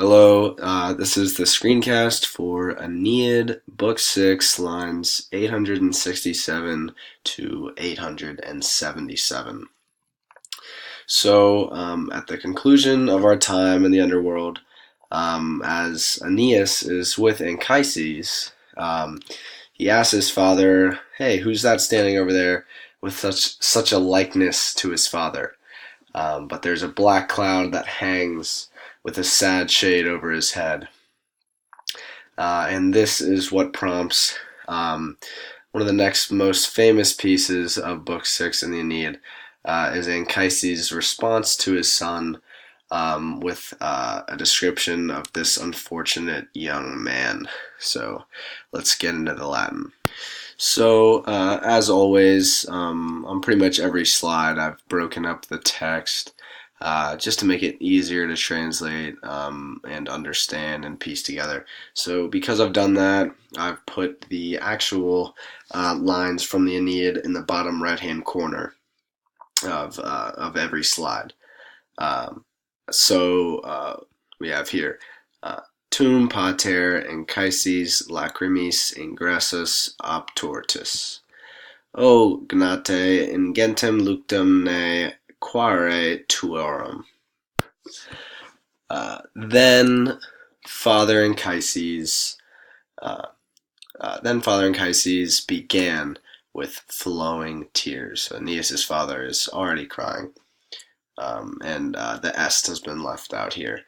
Hello, this is the screencast for Aeneid, Book 6, lines 867 to 877. At the conclusion of our time in the underworld, as Aeneas is with Anchises, he asks his father, "Hey, who's that standing over there with such a likeness to his father?" But there's a black cloud that hangs with a sad shade over his head. And this is what prompts one of the next most famous pieces of Book 6 in the Aeneid, is Anchises' response to his son with a description of this unfortunate young man. So let's get into the Latin. As always, on pretty much every slide, I've broken up the text just to make it easier to translate and understand and piece together. So, because I've done that, I've put the actual lines from the Aeneid in the bottom right-hand corner of every slide. Um, we have here. Tum pater Anchises lacrimis ingressus obortis. O gnate ingentem luctum ne quare tuorum. Then Father Anchises began with flowing tears. So Aeneas' father is already crying, and the est has been left out here.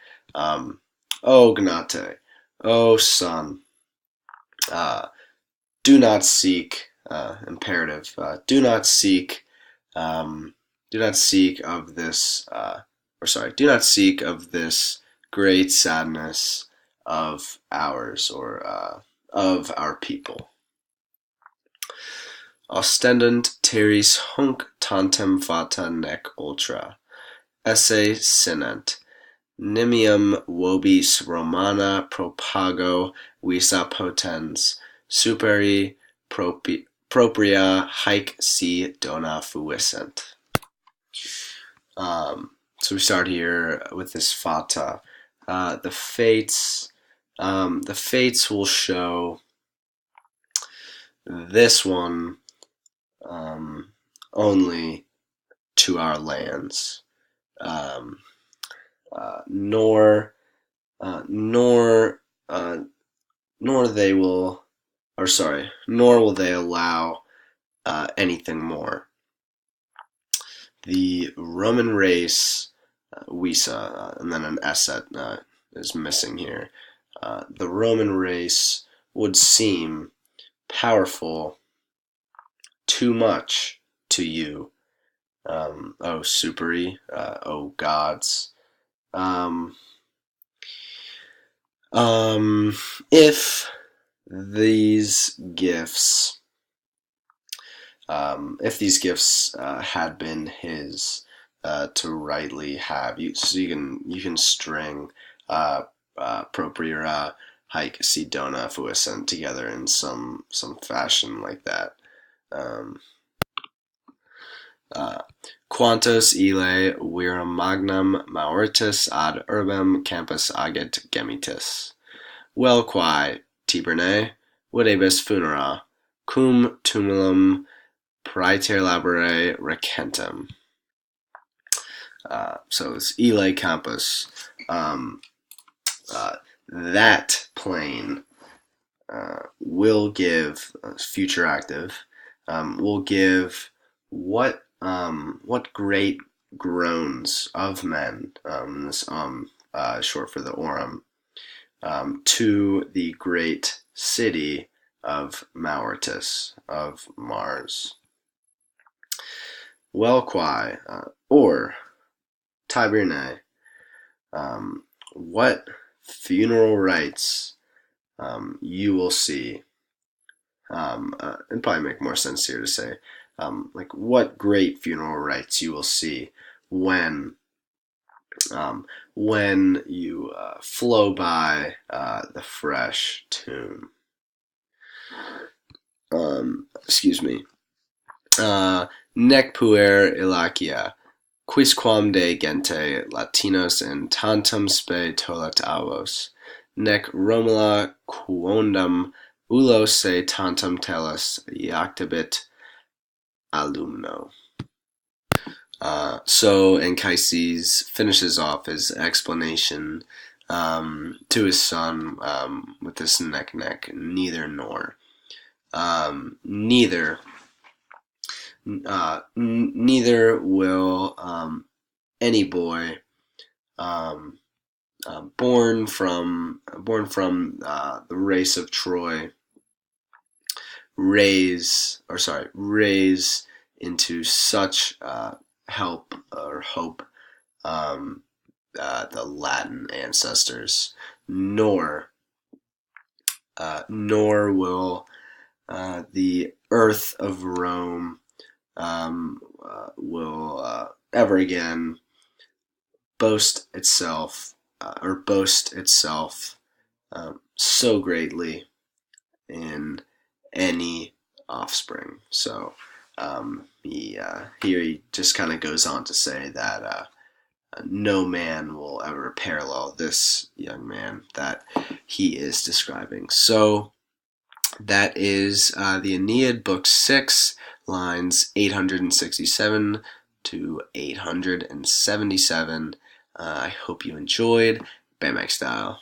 O gnate, O son, do not seek imperative. Do not seek of this, do not seek of this great sadness of ours, or of our people. Ostendent terris hunc tantum fata nec ultra, esse sinent. Nimium vobis Romana propago visa potens, superi propria haec si dona fuissent. So we start here with this fata. The fates will show this one only to our lands. Nor will they allow anything more. The Roman race, visa, and then an esset is missing here. The Roman race would seem powerful too much to you, O superi, O gods. If these gifts had been his to rightly have, you can string propria haec si dona fuissent together in some fashion like that. Quantos ille virum magnam Mauortis ad urbem campus agit gemitis. Vel quae, Tiberne, videbis funera, cum tumulum praeter labore recentem. So it's ille campus. That plain will give, future active, will give what great groans of men, this short for the orum, to the great city of Mauortis, of Mars. Vel quae, or Tiberne, what funeral rites you will see, it'd probably make more sense here to say, like what great funeral rites you will see when you flow by the fresh tomb. Excuse me. Nec puer Iliaca, quisquam de gente Latinos in tantum spe tollat avos, nec Romula quondam ullo se tantum tellus iactabit alumno. So Anchises finishes off his explanation to his son with this neck, neither nor. Neither will any boy born from the race of Troy raise into such help or hope the Latin ancestors, nor will the earth of Rome will ever again boast itself so greatly in any offspring. So here he just kind of goes on to say that no man will ever parallel this young man that he is describing. So that is the Aeneid, Book 6, lines 867 to 877. I hope you enjoyed. Bam style.